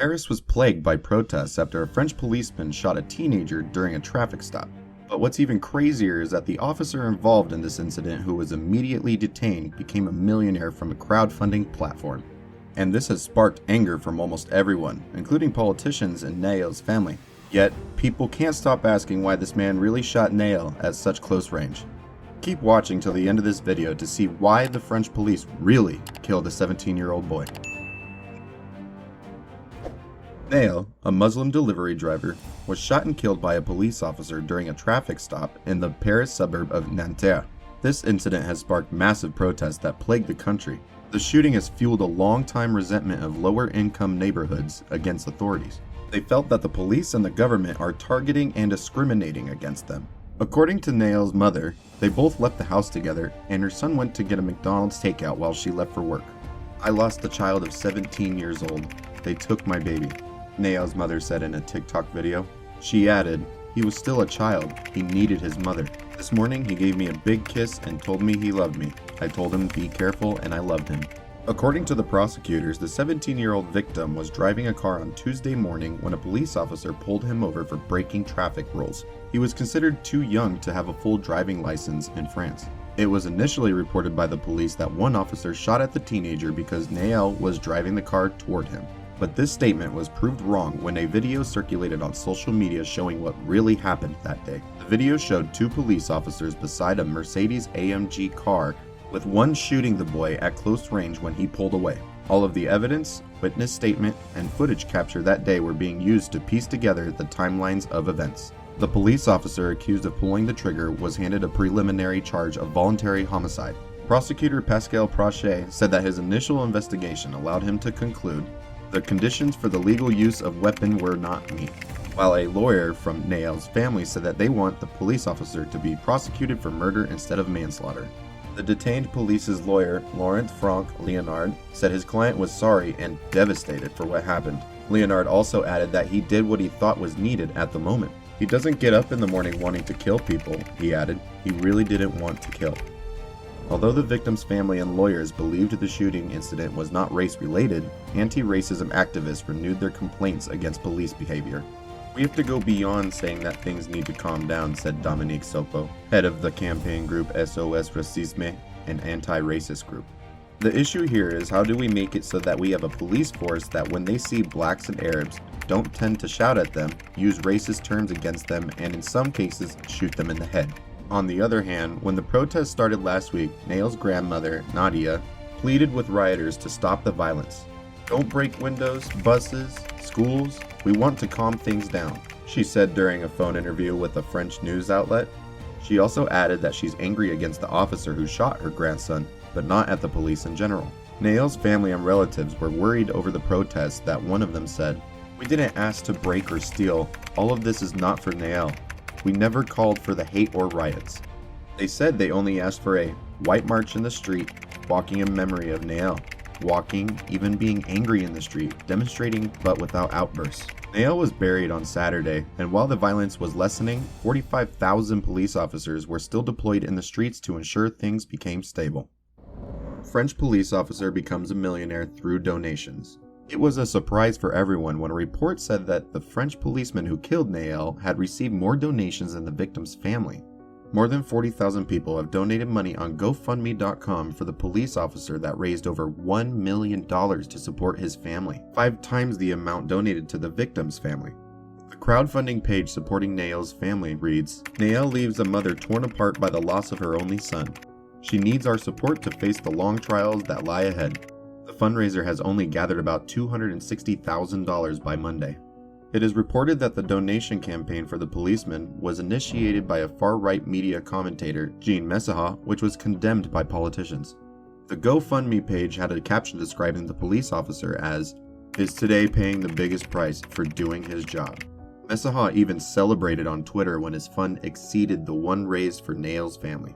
Paris was plagued by protests after a French policeman shot a teenager during a traffic stop. But what's even crazier is that the officer involved in this incident, who was immediately detained, became a millionaire from a crowdfunding platform. And this has sparked anger from almost everyone, including politicians and Nahel's family. Yet, people can't stop asking why this man really shot Nahel at such close range. Keep watching till the end of this video to see why the French police really killed a 17-year-old boy. Nahel, a Muslim delivery driver, was shot and killed by a police officer during a traffic stop in the Paris suburb of Nanterre. This incident has sparked massive protests that plague the country. The shooting has fueled a long-time resentment of lower-income neighborhoods against authorities. They felt that the police and the government are targeting and discriminating against them. According to Nahel's mother, they both left the house together, and her son went to get a McDonald's takeout while she left for work. "I lost a child of 17 years old. They took my baby," Nahel's mother said in a TikTok video. She added, "He was still a child. He needed his mother. This morning he gave me a big kiss and told me he loved me. I told him be careful and I loved him." According to the prosecutors, the 17-year-old victim was driving a car on Tuesday morning when a police officer pulled him over for breaking traffic rules. He was considered too young to have a full driving license in France. It was initially reported by the police that one officer shot at the teenager because Nahel was driving the car toward him. But this statement was proved wrong when a video circulated on social media showing what really happened that day. The video showed two police officers beside a Mercedes AMG car, with one shooting the boy at close range when he pulled away. All of the evidence, witness statement, and footage captured that day were being used to piece together the timelines of events. The police officer accused of pulling the trigger was handed a preliminary charge of voluntary homicide. Prosecutor Pascal Prochet said that his initial investigation allowed him to conclude the conditions for the legal use of weapon were not met, while a lawyer from Nahel's family said that they want the police officer to be prosecuted for murder instead of manslaughter. The detained police's lawyer, Laurent Franck Leonard, said his client was sorry and devastated for what happened. Leonard also added that he did what he thought was needed at the moment. "He doesn't get up in the morning wanting to kill people," he added. "He really didn't want to kill." Although the victim's family and lawyers believed the shooting incident was not race-related, anti-racism activists renewed their complaints against police behavior. "We have to go beyond saying that things need to calm down," said Dominique Sopo, head of the campaign group SOS Racisme, an anti-racist group. "The issue here is how do we make it so that we have a police force that when they see blacks and Arabs, don't tend to shout at them, use racist terms against them, and in some cases, shoot them in the head." On the other hand, when the protests started last week, Nahel's grandmother, Nadia, pleaded with rioters to stop the violence. "Don't break windows, buses, schools. We want to calm things down," she said during a phone interview with a French news outlet. She also added that she's angry against the officer who shot her grandson, but not at the police in general. Nahel's family and relatives were worried over the protests that one of them said, "We didn't ask to break or steal. All of this is not for Nahel. We never called for the hate or riots." They said they only asked for a white march in the street, walking in memory of Nahel. Walking, even being angry in the street, demonstrating but without outbursts. Nahel was buried on Saturday, and while the violence was lessening, 45,000 police officers were still deployed in the streets to ensure things became stable. French police officer becomes a millionaire through donations. It was a surprise for everyone when a report said that the French policeman who killed Nahel had received more donations than the victim's family. More than 40,000 people have donated money on GoFundMe.com for the police officer that raised over $1 million to support his family, 5 times the amount donated to the victim's family. The crowdfunding page supporting Nahel's family reads, "Nahel leaves a mother torn apart by the loss of her only son. She needs our support to face the long trials that lie ahead." The fundraiser has only gathered about $260,000 by Monday. It is reported that the donation campaign for the policeman was initiated by a far-right media commentator, Jean Messaha, which was condemned by politicians. The GoFundMe page had a caption describing the police officer as, "is today paying the biggest price for doing his job." Messaha even celebrated on Twitter when his fund exceeded the one raised for Nahel's family.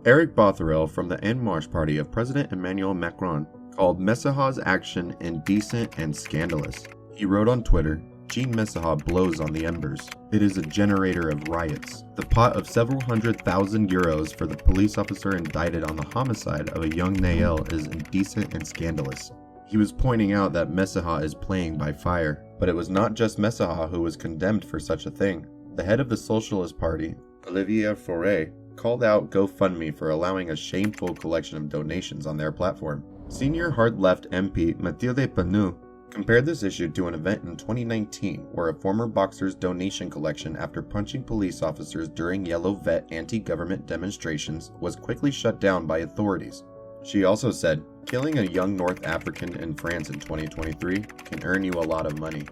Eric Botherell from the En Marche party of President Emmanuel Macron called Messaha's action indecent and scandalous. He wrote on Twitter, "Jean Messaha blows on the embers. It is a generator of riots. The pot of several €100,000 for the police officer indicted on the homicide of a young Nahel is indecent and scandalous. He was pointing out that Messaha is playing by fire, but it was not just Messaha who was condemned for such a thing. The head of the Socialist Party, Olivier Faure, called out GoFundMe for allowing a shameful collection of donations on their platform. Senior hard-left MP Mathilde Panot compared this issue to an event in 2019 where a former boxer's donation collection after punching police officers during yellow vet anti-government demonstrations was quickly shut down by authorities. She also said, "Killing a young North African in France in 2023 can earn you a lot of money."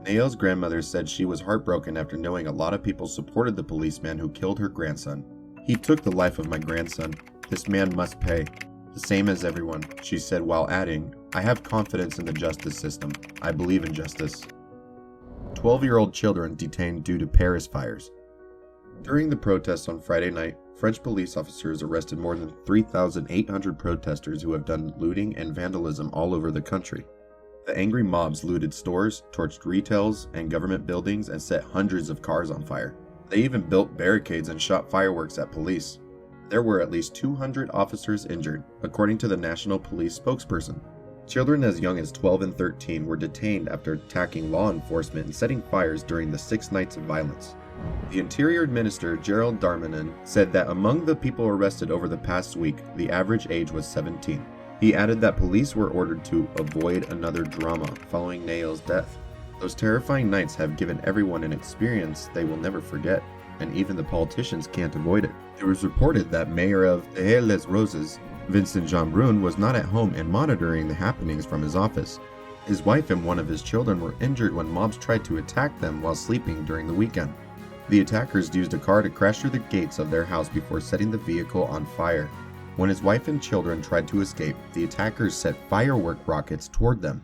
Nahel's grandmother said she was heartbroken after knowing a lot of people supported the policeman who killed her grandson. "He took the life of my grandson. This man must pay. The same as everyone," she said, while adding, "I have confidence in the justice system. I believe in justice." 12-year-old children detained due to Paris fires. During the protests on Friday night, French police officers arrested more than 3,800 protesters who have done looting and vandalism all over the country. The angry mobs looted stores, torched retails and government buildings, and set hundreds of cars on fire. They even built barricades and shot fireworks at police. There were at least 200 officers injured, according to the National Police spokesperson. Children as young as 12 and 13 were detained after attacking law enforcement and setting fires during the 6 nights of violence. The Interior Minister Gerald Darmanin said that among the people arrested over the past week, the average age was 17. He added that police were ordered to avoid another drama following Nahel's death. "Those terrifying nights have given everyone an experience they will never forget, and even the politicians can't avoid it." It was reported that Mayor of Nahel, Vincent Jeanbrun, was not at home and monitoring the happenings from his office. His wife and one of his children were injured when mobs tried to attack them while sleeping during the weekend. The attackers used a car to crash through the gates of their house before setting the vehicle on fire. When his wife and children tried to escape, the attackers set firework rockets toward them.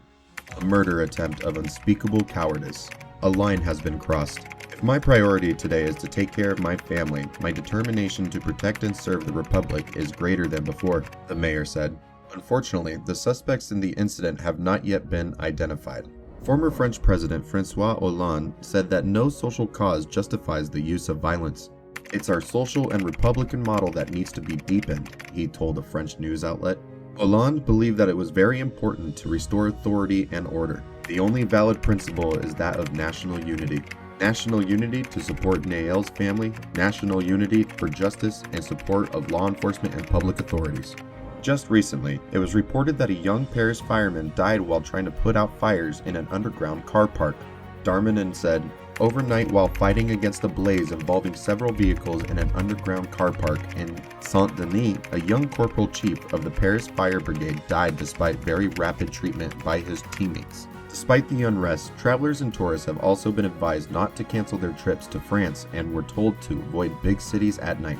A murder attempt of unspeakable cowardice. A line has been crossed. "If my priority today is to take care of my family, my determination to protect and serve the Republic is greater than before," the mayor said. Unfortunately, the suspects in the incident have not yet been identified. Former French President François Hollande said that no social cause justifies the use of violence. "It's our social and Republican model that needs to be deepened," he told a French news outlet. Hollande believed that it was very important to restore authority and order. "The only valid principle is that of national unity. National unity to support Nahel's family, national unity for justice and support of law enforcement and public authorities." Just recently, it was reported that a young Paris fireman died while trying to put out fires in an underground car park. Darmanin said, "Overnight, while fighting against a blaze involving several vehicles in an underground car park in Saint-Denis, a young corporal chief of the Paris Fire Brigade died despite very rapid treatment by his teammates." Despite the unrest, travelers and tourists have also been advised not to cancel their trips to France and were told to avoid big cities at night.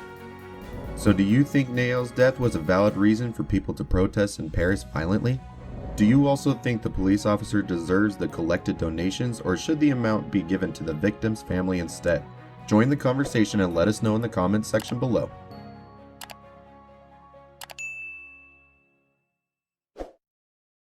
So do you think Nahel's death was a valid reason for people to protest in Paris violently? Do you also think the police officer deserves the collected donations, or should the amount be given to the victim's family instead? Join the conversation and let us know in the comments section below.